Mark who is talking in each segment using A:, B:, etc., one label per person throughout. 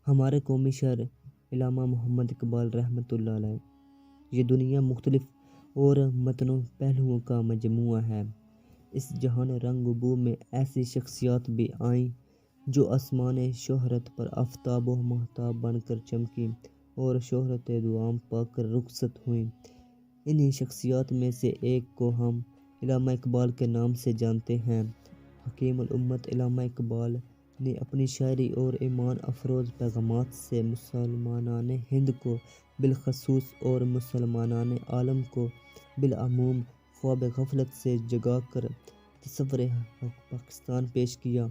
A: ہمارے قومی شاعر علامہ محمد اقبال رحمۃ اللہ علیہ۔ یہ دنیا مختلف اور متنوع پہلوؤں کا مجموعہ ہے۔ اس جہان رنگ بو میں ایسی شخصیات بھی آئیں جو آسمان شہرت پر آفتاب و مہتاب بن کر چمکیں اور شہرت دوام پا کر رخصت ہوئیں۔ انہی شخصیات میں سے ایک کو ہم علامہ اقبال کے نام سے جانتے ہیں۔ حکیم الامت علامہ اقبال نے اپنی شاعری اور ایمان افروز پیغامات سے مسلمانان ہند کو بالخصوص اور مسلمانان عالم کو بالعموم خواب غفلت سے جگا کر تصور پاکستان پیش کیا۔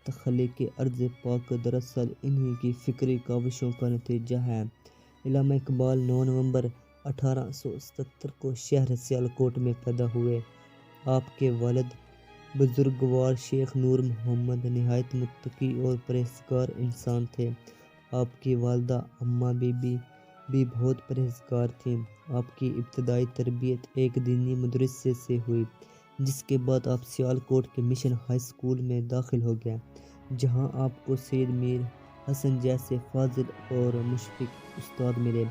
A: تخلیق ارض پاک دراصل انہی کی فکری کاوشوں کا نتیجہ ہے۔ علامہ اقبال 9 نومبر 1877 کو شہر سیالکوٹ میں پیدا ہوئے۔ آپ کے والد بزرگوار شیخ نور محمد نہایت متقی اور پرہیزگار انسان تھے۔ آپ کی والدہ اماں بی بی بھی بہت پرہیزگار تھیں۔ آپ کی ابتدائی تربیت ایک دینی مدرسے سے ہوئی، جس کے بعد آپ سیالکوٹ کے مشن ہائی اسکول میں داخل ہو گئے، جہاں آپ کو سید میر حسن جیسے فاضل اور مشفق استاد ملے۔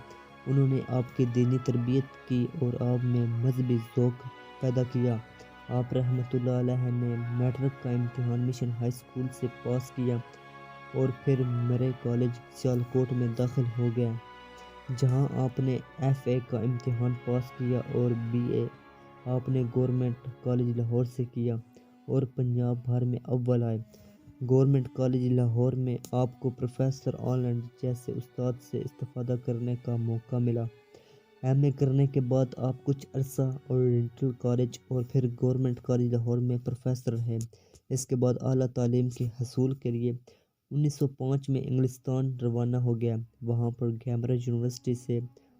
A: انہوں نے آپ کی دینی تربیت کی اور آپ میں مذہبی ذوق پیدا کیا۔ آپ رحمۃ اللہ علیہ نے میٹرک کا امتحان مشن ہائی اسکول سے پاس کیا اور پھر مرے کالج سیالکوٹ میں داخل ہو گئے، جہاں آپ نے ایف اے کا امتحان پاس کیا اور بی اے آپ نے گورنمنٹ کالج لاہور سے کیا اور پنجاب بھر میں اول آئے۔ گورنمنٹ کالج لاہور میں آپ کو پروفیسر آلینڈ جیسے استاد سے استفادہ کرنے کا موقع ملا۔ ایم اے کرنے کے بعد آپ کچھ عرصہ اورینٹل کالج اور پھر گورنمنٹ کالج لاہور میں پروفیسر رہے۔ اس کے بعد اعلیٰ تعلیم کے حصول کے لیے 1905 میں انگلستان روانہ ہو گیا۔ وہاں پر کیمبرج یونیورسٹی سے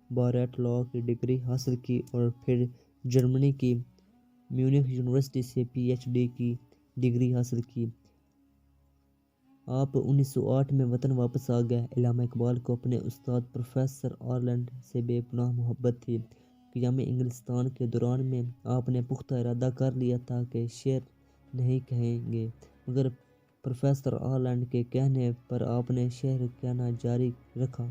A: بارئٹ لاء کی ڈگری حاصل کی اور پھر جرمنی کی میونخ یونیورسٹی سے پی ایچ ڈی کی ڈگری حاصل کی۔ آپ 1908 میں وطن واپس آ گئے۔ علامہ اقبال کو اپنے استاد پروفیسر آلینڈ سے بے پناہ محبت تھی۔ قیام انگلستان کے دوران میں آپ نے پختہ ارادہ کر لیا تھا کہ شعر نہیں کہیں گے، مگر پروفیسر آلینڈ کے کہنے پر آپ نے شعر کہنا جاری رکھا۔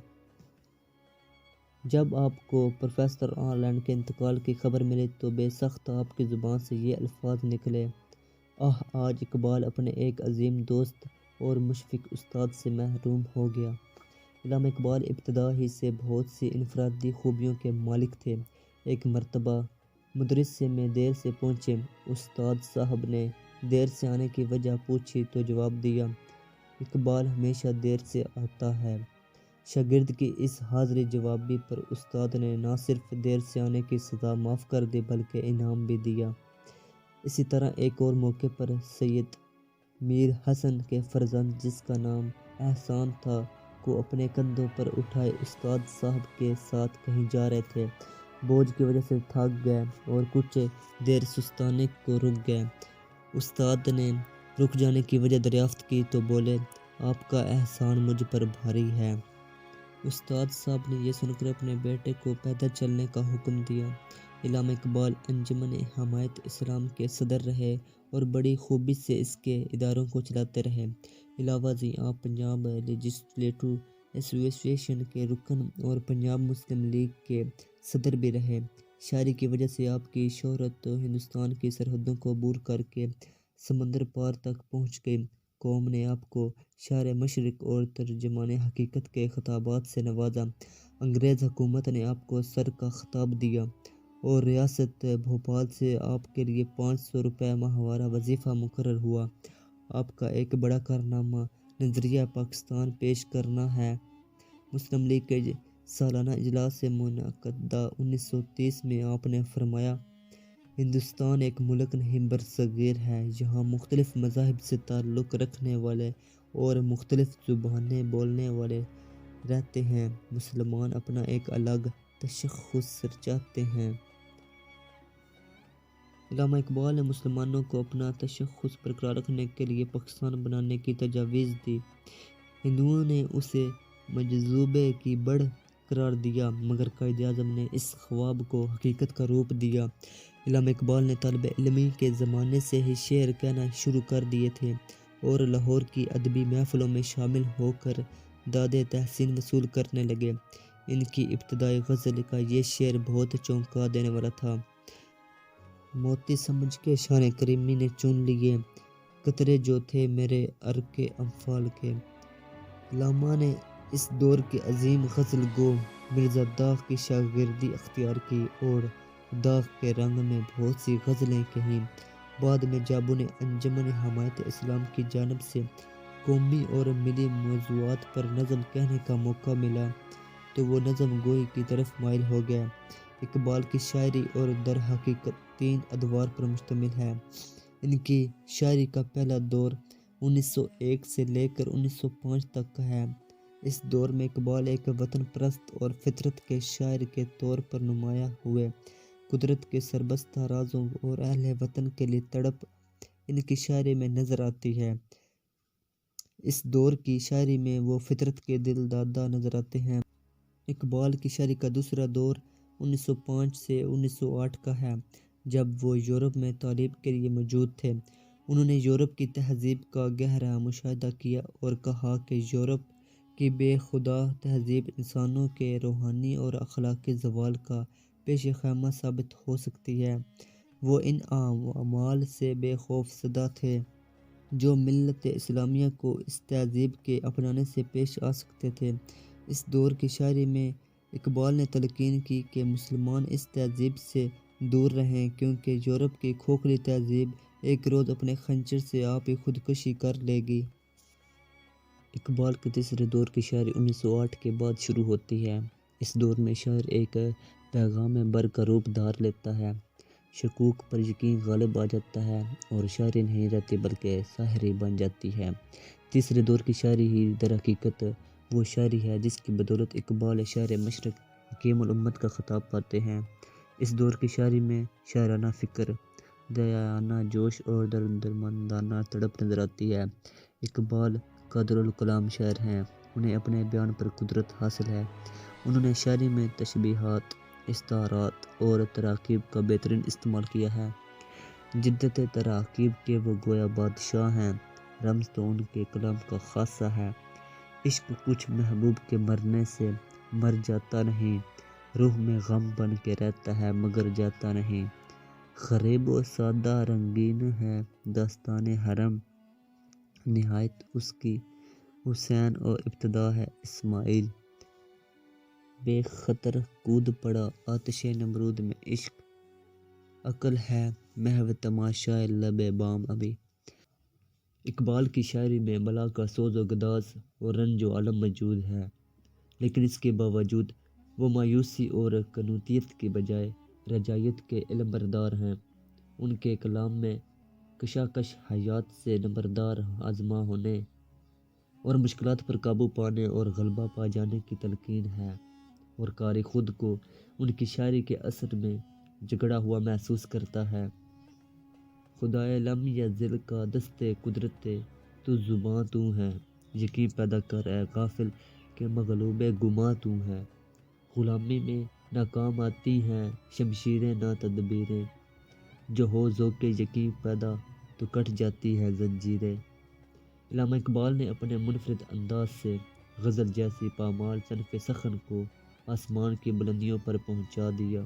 A: جب آپ کو پروفیسر آلینڈ کے انتقال کی خبر ملی تو بے سخت آپ کی زبان سے یہ الفاظ نکلے: آہ، آج اقبال اپنے ایک عظیم دوست اور مشفق استاد سے محروم ہو گیا۔ علامہ اقبال ابتدا ہی سے بہت سی انفرادی خوبیوں کے مالک تھے۔ ایک مرتبہ مدرسے میں دیر سے پہنچے۔ استاد صاحب نے دیر سے آنے کی وجہ پوچھی تو جواب دیا: اقبال ہمیشہ دیر سے آتا ہے۔ شاگرد کی اس حاضری جوابی پر استاد نے نہ صرف دیر سے آنے کی سزا معاف کر دی بلکہ انعام بھی دیا۔ اسی طرح ایک اور موقع پر سید میر حسن کے فرزند، جس کا نام احسان تھا، کو اپنے کندھوں پر اٹھائے استاد صاحب کے ساتھ کہیں جا رہے تھے۔ بوجھ کی وجہ سے تھک گئے اور کچھ دیر سستانے کو رک گئے۔ استاد نے رک جانے کی وجہ دریافت کی تو بولے: آپ کا احسان مجھ پر بھاری ہے۔ استاد صاحب نے یہ سن کر اپنے بیٹے کو پیدل چلنے کا حکم دیا۔ علامہ اقبال انجمن حمایت اسلام کے صدر رہے اور بڑی خوبی سے اس کے اداروں کو چلاتے رہے۔ علاوہ ازیں آپ پنجاب لیجسلیٹو ایسوسی ایشن کے رکن اور پنجاب مسلم لیگ کے صدر بھی رہے۔ شاعری کی وجہ سے آپ کی شہرت ہندوستان کی سرحدوں کو عبور کر کے سمندر پار تک پہنچ گئی۔ قوم نے آپ کو شاعر مشرق اور ترجمان حقیقت کے خطابات سے نوازا۔ انگریز حکومت نے آپ کو سر کا خطاب دیا اور ریاست بھوپال سے آپ کے لیے 500 روپے ماہوارہ وظیفہ مقرر ہوا۔ آپ کا ایک بڑا کارنامہ نظریہ پاکستان پیش کرنا ہے۔ مسلم لیگ کے سالانہ اجلاس منعقدہ 1930 میں آپ نے فرمایا: ہندوستان ایک ملک نہیں برصغیر ہے، یہاں مختلف مذاہب سے تعلق رکھنے والے اور مختلف زبانیں بولنے والے رہتے ہیں۔ مسلمان اپنا ایک الگ تشخص چاہتے ہیں۔ علامہ اقبال نے مسلمانوں کو اپنا تشخص برقرار رکھنے کے لیے پاکستان بنانے کی تجویز دی۔ ہندوؤں نے اسے مجذوبے کی بڑھ قرار دیا، مگر قائد اعظم نے اس خواب کو حقیقت کا روپ دیا۔ علامہ اقبال نے طالب علمی کے زمانے سے ہی شعر کہنا شروع کر دیے تھے اور لاہور کی ادبی محفلوں میں شامل ہو کر دادے تحسین وصول کرنے لگے۔ ان کی ابتدائی غزل کا یہ شعر بہت چونکا دینے والا تھا۔ موتی سمجھ کے شان کریمی نے چن لیے قطرے جو تھے میرے عرق انفال کے۔ علامہ نے اس دور کے عظیم غزل گو مرزا داغ کی شاگردی اختیار کی اور داغ کے رنگ میں بہت سی غزلیں کہیں۔ بعد میں جب انہیں انجمن حمایت اسلام کی جانب سے قومی اور ملی موضوعات پر نظم کہنے کا موقع ملا تو وہ نظم گوئی کی طرف مائل ہو گیا۔ اقبال کی شاعری اور در حقیقت 3 ادوار پر مشتمل ہے۔ ان کی شاعری کا پہلا دور 1901 سے لے کر 1905 تک کا ہے۔ اس دور میں اقبال ایک وطن پرست اور فطرت کے شاعر کے طور پر نمایاں ہوئے۔ قدرت کے سربستہ رازوں اور اہل وطن کے لیے تڑپ ان کی شاعری میں نظر آتی ہے۔ اس دور کی شاعری میں وہ فطرت کے دل دادا نظر آتے ہیں۔ اقبال کی شاعری کا دوسرا دور 1905 سے 1908 کا ہے، جب وہ یورپ میں تعلیم کے لیے موجود تھے۔ انہوں نے یورپ کی تہذیب کا گہرا مشاہدہ کیا اور کہا کہ یورپ کی بے خدا تہذیب انسانوں کے روحانی اور اخلاقی زوال کا پیش خیمہ ثابت ہو سکتی ہے۔ وہ ان اعمال سے بے خوف زدہ تھے جو ملت اسلامیہ کو اس تہذیب کے اپنانے سے پیش آ سکتے تھے۔ اس دور کی شاعری میں اقبال نے تلقین کی کہ مسلمان اس تہذیب سے دور رہیں کیونکہ یورپ کی کھوکھلی تہذیب ایک روز اپنے خنجر سے آپ ہی خودکشی کر لے گی۔ اقبال کے تیسرے دور کی شاعری 1908 کے بعد شروع ہوتی ہے۔ اس دور میں شاعر ایک پیغام بر کا روپ دھار لیتا ہے۔ شکوک پر یقین غالب آ جاتا ہے اور شاعری نہیں رہتی بلکہ ساحری بن جاتی ہے۔ تیسرے دور کی شاعری ہی در حقیقت وہ شاعری ہے جس کی بدولت اقبال شاعر مشرق حکیم الامت کا خطاب پاتے ہیں۔ اس دور کی شاعری میں شاعرانہ فکر، دیانہ جوش اور دردمندانہ تڑپ نظر آتی ہے۔ اقبال قادر الکلام شاعر ہیں، انہیں اپنے بیان پر قدرت حاصل ہے۔ انہوں نے شاعری میں تشبیہات، استعارات اور تراکیب کا بہترین استعمال کیا ہے۔ جدت تراکیب کے وہ گویا بادشاہ ہیں، رمز تو ان کے کلام کا خاصہ ہے۔ عشق کچھ محبوب کے مرنے سے مر جاتا نہیں، روح میں غم بن کے رہتا ہے مگر جاتا نہیں۔ غریب و سادہ رنگین ہے داستان حرم، نہایت اس کی حسین اور ابتدا ہے اسماعیل۔ بے خطر کود پڑا آتش نمرود میں عشق، عقل ہے محو تماشائے لب بام ابھی۔ اقبال کی شاعری میں بلا کا سوز و گداز اور رنج و الم موجود ہے، لیکن اس کے باوجود وہ مایوسی اور قنوطیت کی بجائے رجائیت کے علم بردار ہیں۔ ان کے کلام میں کشاکش حیات سے نمبردار آزما ہونے اور مشکلات پر قابو پانے اور غلبہ پا جانے کی تلقین ہے، اور قاری خود کو ان کی شاعری کے اثر میں جگڑا ہوا محسوس کرتا ہے۔ خدائے لم یزل کا دست قدرت تو زباں تو ہے، یقین پیدا کر اے غافل کہ مغلوب گماں تو ہے۔ غلامی میں ناکام آتی ہیں شمشیریں نہ تدبیریں، جو ہو ذوق یقین پیدا تو کٹ جاتی ہے زنجیریں۔ علامہ اقبال نے اپنے منفرد انداز سے غزل جیسی پامال صنف سخن کو آسمان کی بلندیوں پر پہنچا دیا۔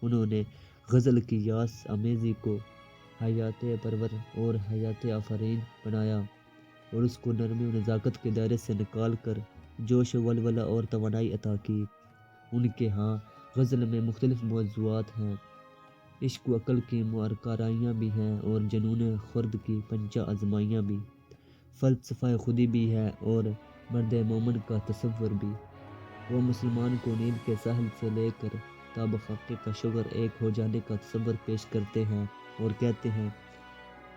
A: انہوں نے غزل کی یاس آمیزی کو حیات پرور اور حیات آفرین بنایا اور اس کو نرمی و نزاکت کے دائرے سے نکال کر جوش و ولولہ اور توانائی عطا کی۔ ان کے ہاں غزل میں مختلف موضوعات ہیں، عشق و عقل کی معرکہ آرائیاں بھی ہیں اور جنون خرد کی پنجہ آزمائیاں بھی، فلسفہ خودی بھی ہے اور مرد مومن کا تصور بھی۔ وہ مسلمان کو نیل کے ساحل سے لے کر تا بخاکے کا شوگر ایک ہو جانے کا تصور پیش کرتے ہیں اور کہتے ہیں،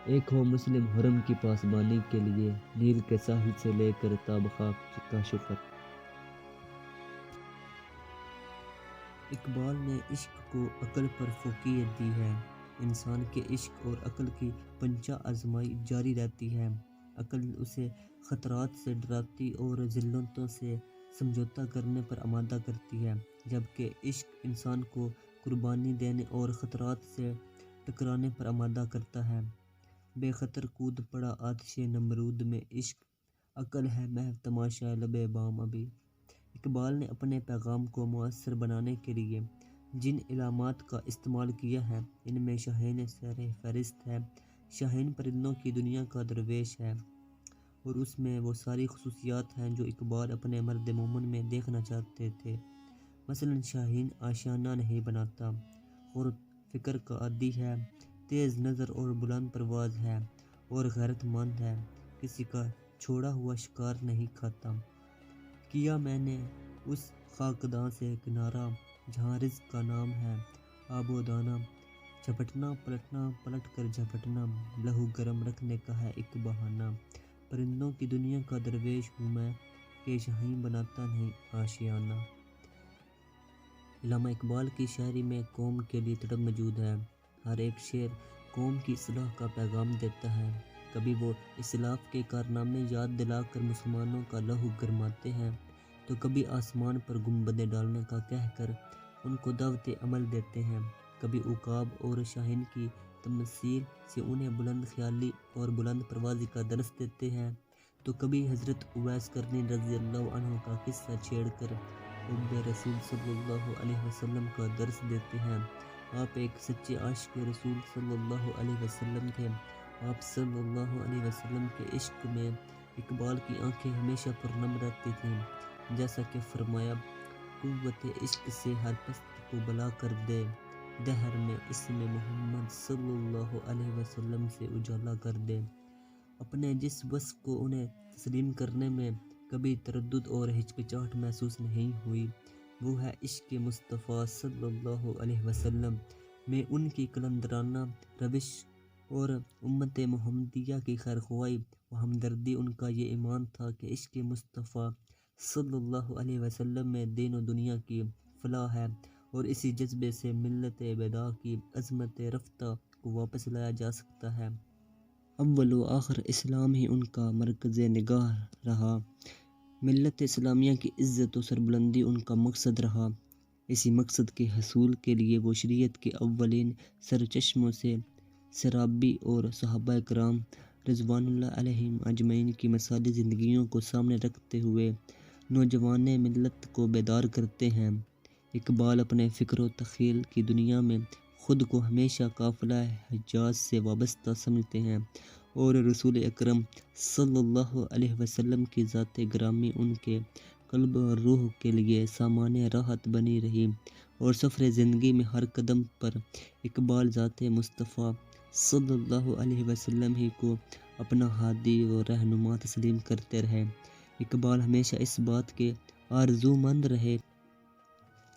A: ایک ہو مسلم حرم کی پاسبانی کے لیے نیل کے ساحل سے لے کر تا بخاک کا شوگر۔ اقبال نے عشق کو عقل پر فوقیت دی ہے۔ انسان کے عشق اور عقل کی پنجہ آزمائی جاری رہتی ہے۔ عقل اسے خطرات سے ڈراتی اور ذلتوں سے سمجھوتہ کرنے پر آمادہ کرتی ہے، جبکہ عشق انسان کو قربانی دینے اور خطرات سے ٹکرانے پر آمادہ کرتا ہے۔ بے خطر کود پڑا آتش نمرود میں عشق، عقل ہے محو تماشا لبے بام ابھی۔ اقبال نے اپنے پیغام کو مؤثر بنانے کے لیے جن علامات کا استعمال کیا ہے ان میں شاہین سر فہرست ہے۔ شاہین پرندوں کی دنیا کا درویش ہے اور اس میں وہ ساری خصوصیات ہیں جو اقبال اپنے مرد مومن میں دیکھنا چاہتے تھے۔ مثلا شاہین آشیانہ نہیں بناتا اور فکر کا عادی ہے، تیز نظر اور بلند پرواز ہے اور غیرت مند ہے، کسی کا چھوڑا ہوا شکار نہیں کھاتا۔ کیا میں نے اس خاکداں سے کنارہ جہاں رزق کا نام ہے آب و دانہ، جھپٹنا پلٹنا پلٹ کر جھپٹنا لہو گرم رکھنے کا ہے ایک بہانہ۔ پرندوں کی دنیا کا درویش ہوں میں کہ شاہین بناتا نہیں آشیانہ۔ علامہ اقبال کی شاعری میں قوم کے لیے تڑپ موجود ہے۔ ہر ایک شعر قوم کی اصلاح کا پیغام دیتا ہے۔ کبھی وہ اسلاف کے کارنامے یاد دلا کر مسلمانوں کا لہو گرماتے ہیں تو کبھی آسمان پر گنبدیں ڈالنے کا کہہ کر ان کو دعوت عمل دیتے ہیں۔ کبھی عقاب اور شاہین کی تمثیل سے انہیں بلند خیالی اور بلند پروازی کا درس دیتے ہیں تو کبھی حضرت اویس کرنی رضی اللہ عنہ کا قصہ چھیڑ کر حب رسول صلی اللہ علیہ وسلم کا درس دیتے ہیں۔ آپ ایک سچے عاشق رسول صلی اللہ علیہ وسلم تھے۔ آپ صلی اللہ علیہ وسلم کے عشق میں اقبال کی آنکھیں ہمیشہ پرنم رہتی تھیں، جیسا کہ فرمایا قوت عشق سے ہر پست کو بلا کر دے، دہر میں اسم محمد صلی اللہ علیہ وسلم سے اجالا کر دے۔ اپنے جس وصف کو انہیں تسلیم کرنے میں کبھی تردد اور ہچکچاہٹ محسوس نہیں ہوئی وہ ہے عشق مصطفیٰ صلی اللہ علیہ وسلم میں ان کی قلندرانہ روش اور امت محمدیہ کی خیرخواہی و ہمدردی۔ ان کا یہ ایمان تھا کہ عشق مصطفیٰ صلی اللہ علیہ وسلم میں دین و دنیا کی فلاح ہے اور اسی جذبے سے ملت بیدار کی عظمت رفتہ کو واپس لایا جا سکتا ہے۔ اول و آخر اسلام ہی ان کا مرکز نگاہ رہا، ملت اسلامیہ کی عزت و سربلندی ان کا مقصد رہا۔ اسی مقصد کے حصول کے لیے وہ شریعت کے اولین سرچشموں سے سرابی اور صحابہ کرام رضوان اللہ علیہم اجمعین کی مثالی زندگیوں کو سامنے رکھتے ہوئے نوجوان ملت کو بیدار کرتے ہیں۔ اقبال اپنے فکر و تخیل کی دنیا میں خود کو ہمیشہ قافلہ حجاز سے وابستہ سمجھتے ہیں اور رسول اکرم صلی اللہ علیہ وسلم کی ذات گرامی ان کے قلب اور روح کے لیے سامان راحت بنی رہی اور سفر زندگی میں ہر قدم پر اقبال ذات مصطفیٰ صلی اللہ علیہ وسلم ہی کو اپنا ہادی و رہنما تسلیم کرتے رہے۔ اقبال ہمیشہ اس بات کے آرزو مند رہے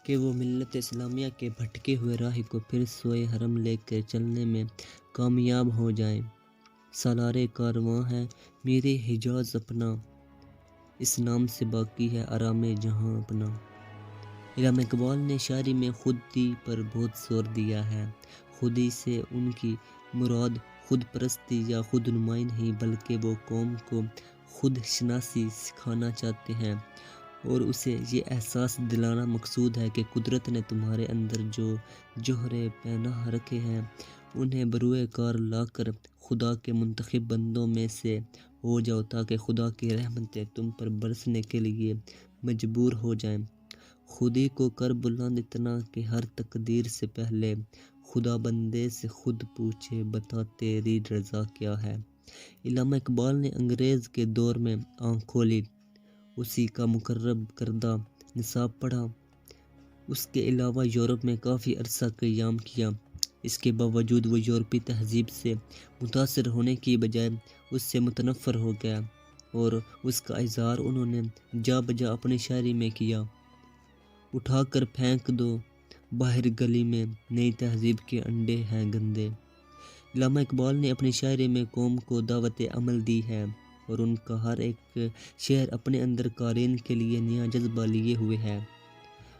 A: کہ وہ ملت اسلامیہ کے بھٹکے ہوئے راہ کو پھر سوئے حرم لے کر چلنے میں کامیاب ہو جائیں۔ سالار کارواں ہے میرے حجاز اپنا، اس نام سے باقی ہے آرام جہاں اپنا۔ علامہ اقبال نے شاعری میں خودی پر بہت زور دیا ہے۔ خودی سے ان کی مراد خود پرستی یا خود نمائی نہیں بلکہ وہ قوم کو خود شناسی سکھانا چاہتے ہیں اور اسے یہ احساس دلانا مقصود ہے کہ قدرت نے تمہارے اندر جو جوہر پنہاں رکھے ہیں انہیں بروئے کار لا کر خدا کے منتخب بندوں میں سے ہو جاؤ تاکہ خدا کی رحمتیں تم پر برسنے کے لیے مجبور ہو جائیں۔ خودی کو کر بلند اتنا کہ ہر تقدیر سے پہلے خدا بندے سے خود پوچھے بتا تیری رضا کیا ہے۔ علامہ اقبال نے انگریز کے دور میں آنکھ کھولی، اسی کا مقرر کردہ نصاب پڑھا، اس کے علاوہ یورپ میں کافی عرصہ قیام کیا۔ اس کے باوجود وہ یورپی تہذیب سے متاثر ہونے کی بجائے اس سے متنفر ہو گیا اور اس کا اظہار انہوں نے جا بجا اپنی شاعری میں کیا۔ اٹھا کر پھینک دو باہر گلی میں، نئی تہذیب کے انڈے ہیں گندے۔ علامہ اقبال نے اپنی شاعری میں قوم کو دعوت عمل دی ہے اور ان کا ہر ایک شعر اپنے اندر قارئین کے لیے نیا جذبہ لیے ہوئے ہے۔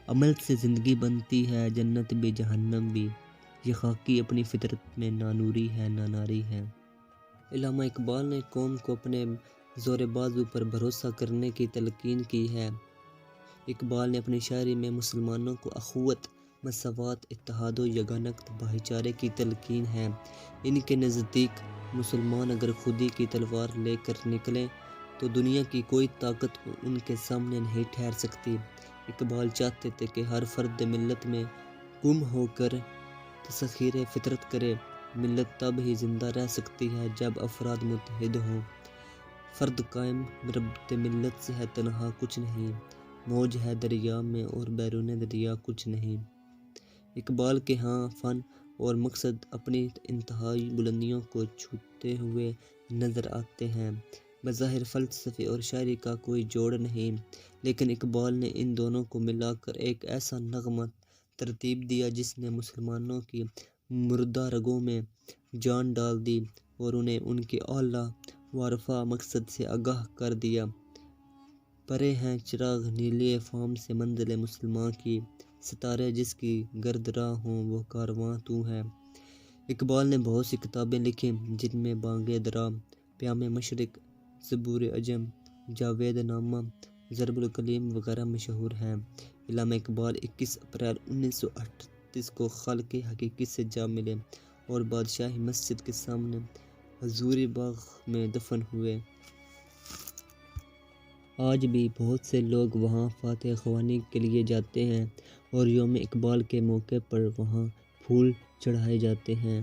A: عمل سے زندگی بنتی ہے جنت بھی جہنم بھی، یہ خاکی اپنی فطرت میں نہ نوری ہے نہ ناری ہے۔ علامہ اقبال نے قوم کو اپنے زور بازو پر بھروسہ کرنے کی تلقین کی ہے۔ اقبال نے اپنی شاعری میں مسلمانوں کو اخوت، مساوات، اتحاد و یگانگت، بھائی چارے کی تلقین ہے۔ ان کے نزدیک مسلمان اگر خودی کی تلوار لے کر نکلیں تو دنیا کی کوئی طاقت ان کے سامنے نہیں ٹھہر سکتی۔ اقبال چاہتے تھے کہ ہر فرد ملت میں گم ہو کر تسخیر فطرت کرے۔ ملت تب ہی زندہ رہ سکتی ہے جب افراد متحد ہوں۔ فرد قائم ربط ملت سے ہے، تنہا کچھ نہیں۔ موج ہے دریا میں اور بیرون دریا کچھ نہیں۔ اقبال کے ہاں فن اور مقصد اپنی انتہائی بلندیوں کو چھوتے ہوئے نظر آتے ہیں۔ بظاہر فلسفے اور شاعری کا کوئی جوڑ نہیں، لیکن اقبال نے ان دونوں کو ملا کر ایک ایسا نغمہ ترتیب دیا جس نے مسلمانوں کی مردہ رگوں میں جان ڈال دی اور انہیں ان کے اعلیٰ و رفیع مقصد سے آگاہ کر دیا۔ پرے ہیں چراغ نیلے فام سے منزل مسلماں کی، ستارے جس کی گرد راہ ہوں وہ کارواں تو ہے۔ اقبال نے بہت سی کتابیں لکھیں جن میں بانگ درا، پیام مشرق، زبور عجم، جاوید نامہ، ضرب الکلیم وغیرہ مشہور ہیں۔ علامہ اقبال 21 اپریل 1938 کو خالق حقیقی سے جا ملے اور بادشاہی مسجد کے سامنے حضوری باغ میں دفن ہوئے۔ آج بھی بہت سے لوگ وہاں فاتح خوانی کے لیے جاتے ہیں اور یوم اقبال کے موقع پر وہاں پھول چڑھائے جاتے ہیں۔